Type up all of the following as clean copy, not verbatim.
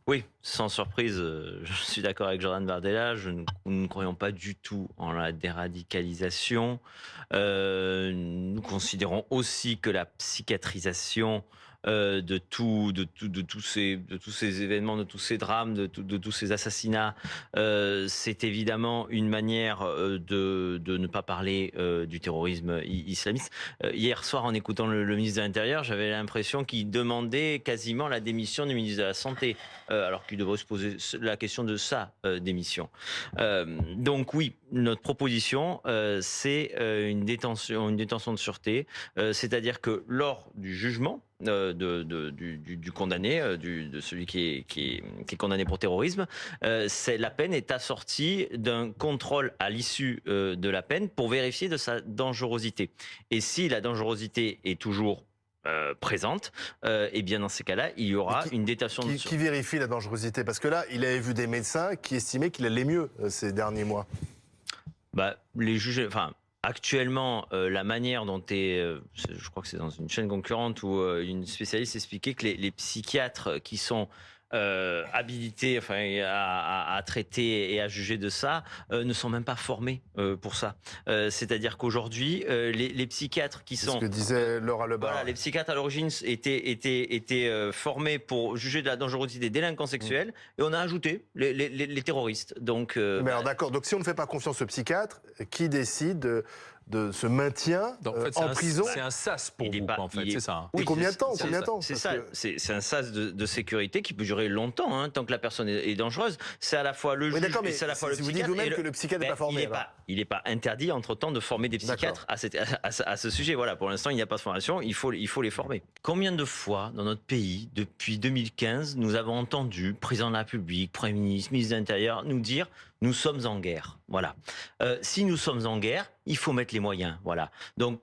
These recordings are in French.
Oui, sans surprise, je suis d'accord avec Jordan Bardella. Nous ne croyons pas du tout en la déradicalisation. Nous considérons aussi que la psychiatrisation de tous ces événements, de tous ces drames, de tous ces assassinats, c'est évidemment une manière de ne pas parler du terrorisme islamiste. Hier soir, en écoutant le ministre de l'Intérieur, j'avais l'impression qu'il demandait quasiment la démission du ministre de la Santé. Alors qu'il devrait se poser la question de sa démission. Donc oui, notre proposition, c'est une détention de sûreté, c'est-à-dire que lors du jugement du condamné, de celui qui est condamné pour terrorisme, la peine est assortie d'un contrôle à l'issue de la peine pour vérifier de sa dangerosité. Et si la dangerosité est toujours présente, et bien dans ces cas-là, il y Mais aura une détention de qui vérifie la dangerosité? Parce que là, il avait vu des médecins qui estimaient qu'il allait mieux ces derniers mois. bah, les juges, enfin. Actuellement, la manière dont je crois que c'est dans une chaîne concurrente où une spécialiste expliquait que les psychiatres qui sont habilités, enfin, à traiter et à juger de ça, ne sont même pas formés pour ça. C'est-à-dire qu'aujourd'hui, les psychiatres qui C'est ce sont que disait Laura voilà, Lebar. les psychiatres à l'origine étaient formés pour juger de la dangerosité des délinquants sexuels, et on a ajouté les terroristes. Donc, Mais alors d'accord, donc si on ne fait pas confiance au psychiatre, qui décide de ce maintien Donc, en fait, en prison? c'est un sas pour il est vous, pas, quoi, en fait, c'est ça. Hein. Et Oui, combien de temps? c'est Combien de temps? c'est Parce ça. que- C'est un sas de sécurité qui peut durer longtemps, hein, tant que la personne est dangereuse. C'est à la fois le Oui, juge d'accord, mais et c'est à la fois le si vous dites psychiatre. vous-même que le psychiatre n'est pas formé, Il n'est pas interdit entre-temps de former des psychiatres à ce sujet. Voilà, pour l'instant, il n'y a pas de formation, il faut les former. Combien de fois dans notre pays, depuis 2015, nous avons entendu président de la République, Premier ministre, ministre de l'Intérieur nous dire nous sommes en guerre. Voilà. Si nous sommes en guerre, il faut mettre les moyens. Voilà. Donc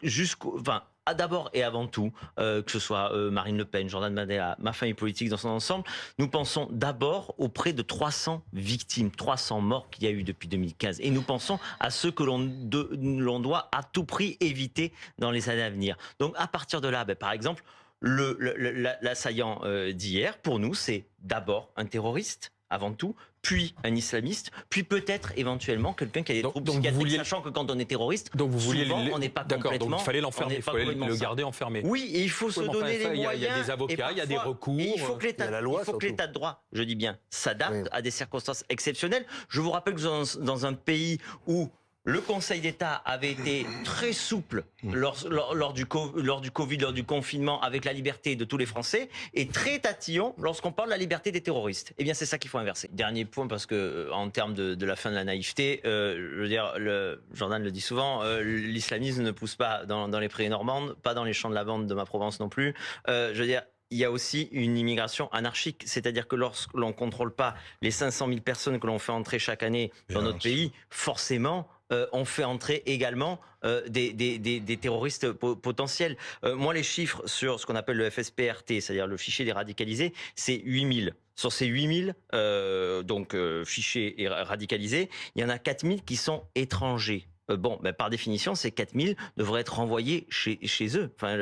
d'abord et avant tout, que ce soit Marine Le Pen, Jordan Bardella, ma famille politique dans son ensemble, nous pensons d'abord auprès de 300 victimes, 300 morts qu'il y a eu depuis 2015. Et nous pensons à ceux que l'on doit à tout prix éviter dans les années à venir. Donc à partir de là, par exemple, l'assaillant d'hier, pour nous, c'est d'abord un terroriste, avant tout, puis un islamiste, puis peut-être éventuellement quelqu'un qui a des troubles psychiatriques, sachant que quand on est terroriste, donc vous vouliez souvent, on n'est pas complètement... D'accord, donc il fallait l'enfermer, il fallait le garder enfermé. Oui, et il faut se donner les moyens. Il y a des avocats, il y a des recours. Et il faut que surtout. l'État de droit, je dis bien, s'adapte à des circonstances exceptionnelles. Je vous rappelle que dans un pays où le Conseil d'État avait été très souple lors du Covid, lors du confinement, avec la liberté de tous les Français, et très tatillon lorsqu'on parle de la liberté des terroristes. Eh bien, c'est ça qu'il faut inverser. Dernier point, parce que en termes de la fin de la naïveté, je veux dire, Jordan le dit souvent, l'islamisme ne pousse pas dans les prairies normandes, pas dans les champs de lavande de ma Provence non plus. Je veux dire, il y a aussi une immigration anarchique, c'est-à-dire que lorsque l'on ne contrôle pas les 500 000 personnes que l'on fait entrer chaque année dans notre pays, forcément, on fait entrer également des terroristes potentiels. Moi, les chiffres sur ce qu'on appelle le FSPRT, c'est-à-dire le fichier des radicalisés, c'est 8000. Sur ces 8000 fichiers radicalisés, il y en a 4000 qui sont étrangers. Par définition, ces 4000 devraient être renvoyés chez eux. Enfin,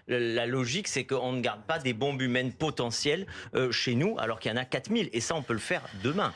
la logique, c'est qu'on ne garde pas des bombes humaines potentielles chez nous, alors qu'il y en a 4000. Et ça, on peut le faire demain.